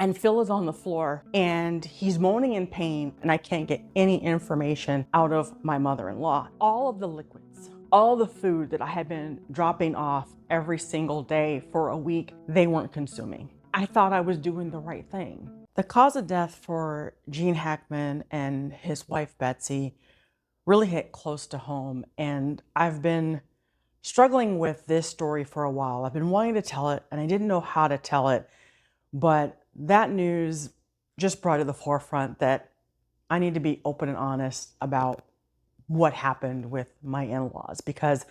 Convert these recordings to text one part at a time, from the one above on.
And Phil is on the floor and he's moaning in pain, and I can't get any information out of my mother-in-law. All of the liquids, all the food that I had been dropping off every single day for a week, they weren't consuming. I thought I was doing the right thing. The cause of death for Gene Hackman and his wife Betsy really hit close to home, and I've been struggling with this story for a while. I've been wanting to tell it and I didn't know how to tell it, but that news just brought to the forefront that I need to be open and honest about what happened with my in-laws, because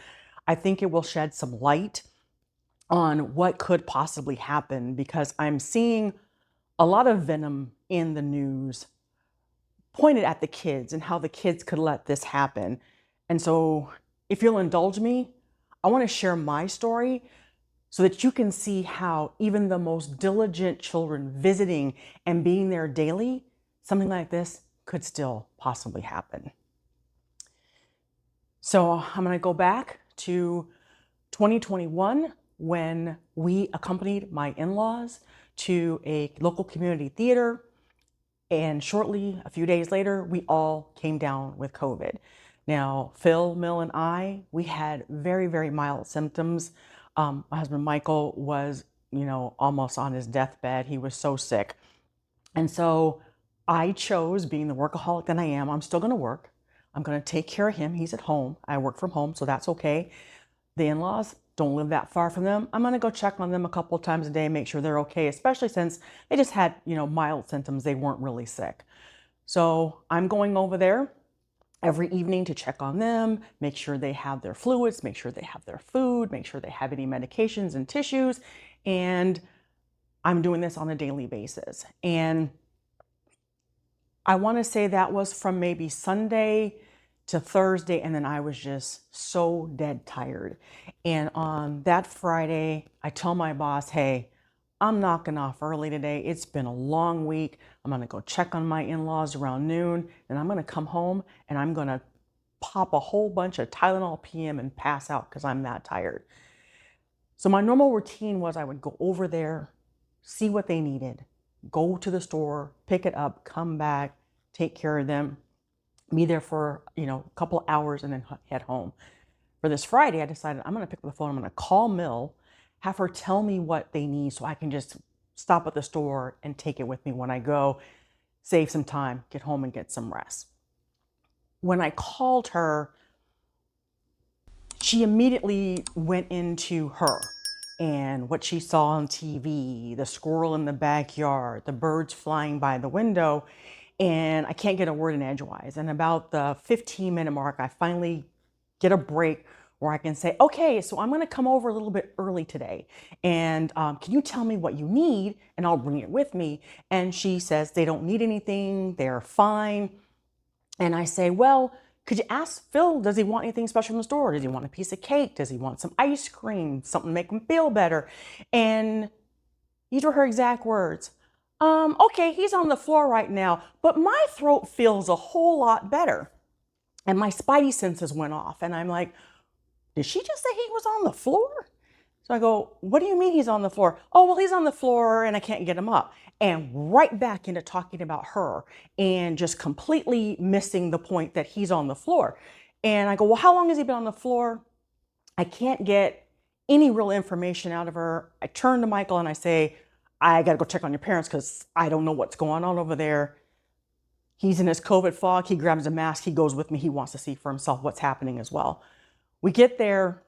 I think it will shed some light on what could possibly happen, because I'm seeing a lot of venom in the news pointed at the kids and how the kids could let this happen. And so if you'll indulge me, I want to share my story so that you can see how even the most diligent children visiting and being there daily, something like this could still possibly happen. So I'm going to go back to 2021 when we accompanied my in-laws to a local community theater. And shortly, a few days later, we all came down with COVID. Now, Phil, Mill, and I, we had very, very mild symptoms. My husband, Michael, was, almost on his deathbed. He was so sick. And so I chose, being the workaholic that I am, I'm still going to work. I'm going to take care of him. He's at home. I work from home, so that's okay. The in-laws, don't live that far from them. I'm going to go check on them a couple of times a day, make sure they're okay, especially since they just had, mild symptoms. They weren't really sick. So I'm going over there every evening to check on them, make sure they have their fluids, make sure they have their food, make sure they have any medications and tissues. And I'm doing this on a daily basis. And I want to say that was from maybe Sunday to Thursday, and then I was just so dead tired. And on that Friday, I tell my boss, hey, I'm knocking off early today. It's been a long week. I'm going to go check on my in-laws around noon, and I'm going to come home and I'm going to pop a whole bunch of Tylenol PM and pass out because I'm that tired. So my normal routine was I would go over there, see what they needed, go to the store, pick it up, come back, take care of them, be there for, a couple hours and then head home. For this Friday, I decided I'm going to pick up the phone. I'm going to call Mill, have her tell me what they need so I can just stop at the store and take it with me when I go, save some time, get home and get some rest. When I called her, she immediately went into her and what she saw on TV, the squirrel in the backyard, the birds flying by the window, and I can't get a word in edgewise. And about the 15-minute mark, I finally get a break where I can say, okay, so I'm going to come over a little bit early today. And can you tell me what you need? And I'll bring it with me. And she says they don't need anything. They're fine. And I say, well, could you ask Phil, does he want anything special from the store? Does he want a piece of cake? Does he want some ice cream? Something to make him feel better? And these were her exact words. Okay, he's on the floor right now, but my throat feels a whole lot better. And my spidey senses went off. And I'm like, did she just say he was on the floor? So I go, what do you mean he's on the floor? Oh, well, he's on the floor and I can't get him up. And right back into talking about her and just completely missing the point that he's on the floor. And I go, well, how long has he been on the floor? I can't get any real information out of her. I turn to Michael and I say, I got to go check on your parents because I don't know what's going on over there. He's in his COVID fog. He grabs a mask. He goes with me. He wants to see for himself what's happening as well. We get there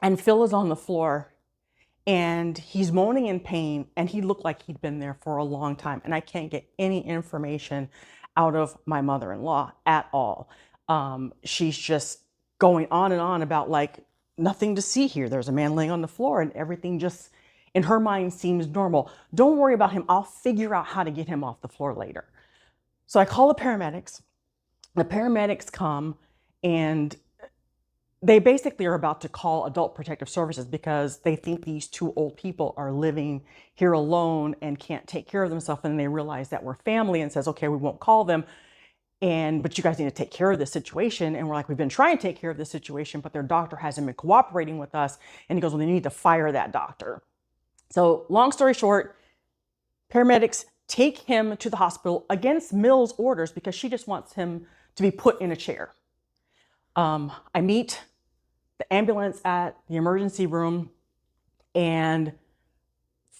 and Phil is on the floor and he's moaning in pain, and he looked like he'd been there for a long time. And I can't get any information out of my mother-in-law at all. She's just going on and on about like nothing to see here. There's a man laying on the floor and everything just in her mind seems normal. Don't worry about him. I'll figure out how to get him off the floor later. So I call the paramedics. The paramedics come and they basically are about to call Adult Protective Services because they think these two old people are living here alone and can't take care of themselves. And they realize that we're family and says, okay, we won't call them. But you guys need to take care of this situation. And we're like, we've been trying to take care of this situation, but their doctor hasn't been cooperating with us. And he goes, well, they need to fire that doctor. So long story short, Paramedics take him to the hospital against Mill's orders because she just wants him to be put in a chair. I meet the ambulance at the emergency room, and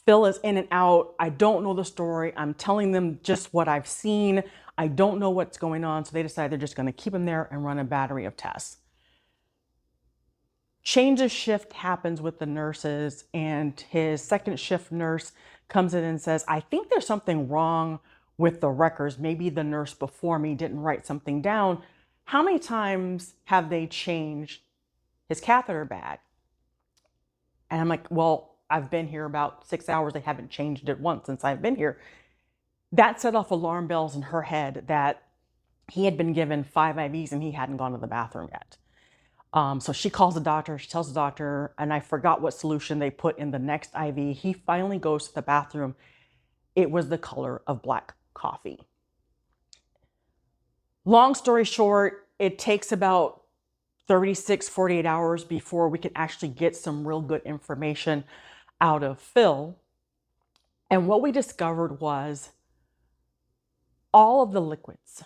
Phil is in and out. I don't know the story. I'm telling them just what I've seen. I don't know what's going on. So they decide they're just going to keep him there and run a battery of tests. Change of shift happens with the nurses, and his second shift nurse comes in and says, I think there's something wrong with the records. Maybe the nurse before me didn't write something down. How many times have they changed his catheter bag? And I'm like, well, I've been here about 6 hours. They haven't changed it once since I've been here. That set off alarm bells in her head that he had been given 5 IVs and he hadn't gone to the bathroom yet. So she calls the doctor, she tells the doctor, and I forgot what solution they put in the next IV. He finally goes to the bathroom. It was the color of black coffee. Long story short, it takes about 36, 48 hours before we can actually get some real good information out of Phil. And what we discovered was all of the liquids,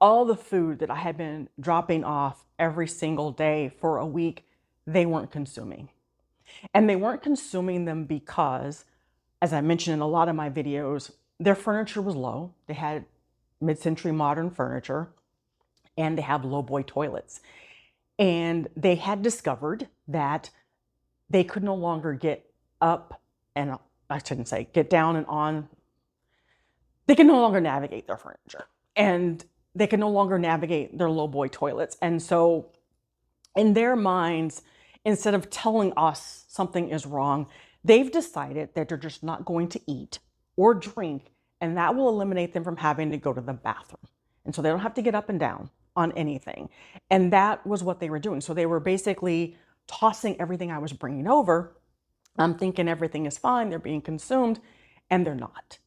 all the food that I had been dropping off every single day for a week, they weren't consuming. And they weren't consuming them because, as I mentioned in a lot of my videos, their furniture was low. They had mid-century modern furniture, and they have low boy toilets. And they had discovered that they could no longer get up and, I shouldn't say get down and on. They can no longer navigate their furniture, and they can no longer navigate their low boy toilets. And so in their minds, instead of telling us something is wrong, they've decided that they're just not going to eat or drink, and that will eliminate them from having to go to the bathroom. And so they don't have to get up and down on anything. And that was what they were doing. So they were basically tossing everything I was bringing over. I'm thinking everything is fine, they're being consumed, and they're not.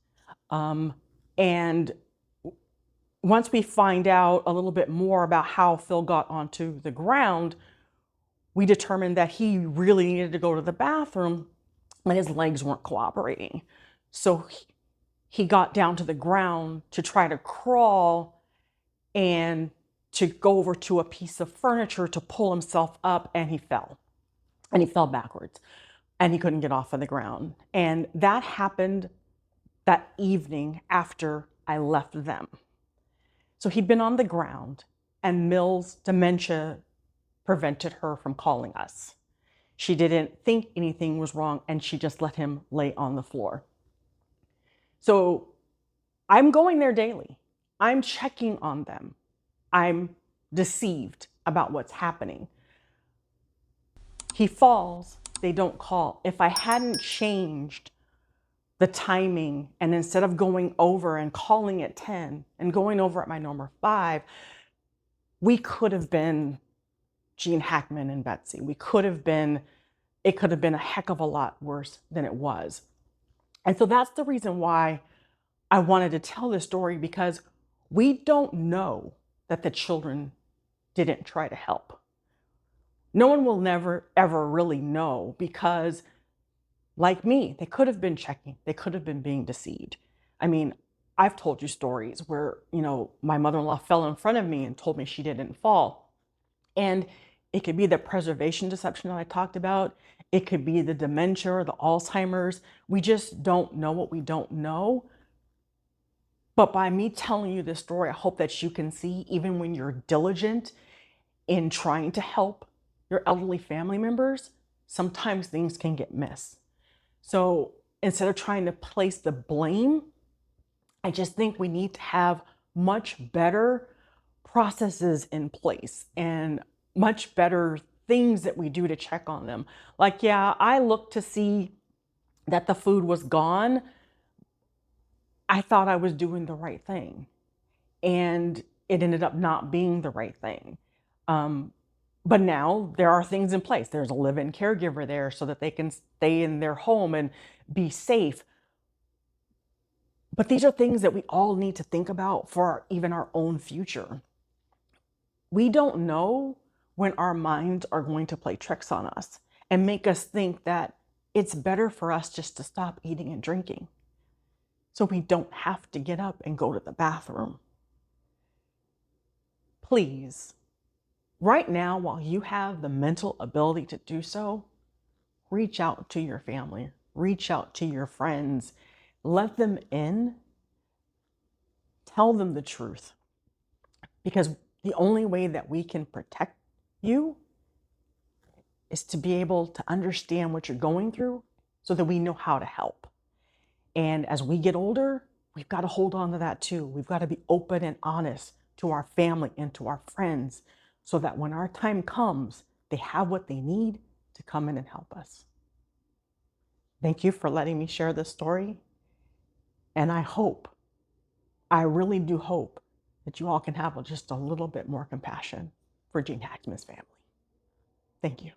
And once we find out a little bit more about how Phil got onto the ground, we determined that he really needed to go to the bathroom and his legs weren't cooperating. So he got down to the ground to try to crawl and to go over to a piece of furniture to pull himself up, and he fell. And he fell backwards and he couldn't get off of the ground. And that happened that evening after I left them. So he'd been on the ground, and Mill's dementia prevented her from calling us. She didn't think anything was wrong, and she just let him lay on the floor. So I'm going there daily. I'm checking on them. I'm deceived about what's happening. He falls, they don't call. If I hadn't changed the timing, and instead of going over and calling at 10 and going over at my number 5, we could have been Gene Hackman and Betsy. It could have been a heck of a lot worse than it was. And so that's the reason why I wanted to tell this story, because we don't know that the children didn't try to help. No one will never, ever really know, because like me, they could have been checking. They could have been being deceived. I mean, I've told you stories where, my mother-in-law fell in front of me and told me she didn't fall. And it could be the preservation deception that I talked about. It could be the dementia or the Alzheimer's. We just don't know what we don't know. But by me telling you this story, I hope that you can see, even when you're diligent in trying to help your elderly family members, sometimes things can get missed. So instead of trying to place the blame, I just think we need to have much better processes in place and much better things that we do to check on them. Like, yeah, I looked to see that the food was gone. I thought I was doing the right thing, and it ended up not being the right thing. But now there are things in place. There's a live-in caregiver there so that they can stay in their home and be safe. But these are things that we all need to think about for even our own future. We don't know when our minds are going to play tricks on us and make us think that it's better for us just to stop eating and drinking. so we don't have to get up and go to the bathroom. Please, right now, while you have the mental ability to do so, reach out to your family, reach out to your friends, let them in, tell them the truth. Because the only way that we can protect you is to be able to understand what you're going through so that we know how to help. And as we get older, we've got to hold on to that too. We've got to be open and honest to our family and to our friends so that when our time comes, they have what they need to come in and help us. Thank you for letting me share this story. And I really do hope that you all can have just a little bit more compassion for Gene Hackman's family. Thank you.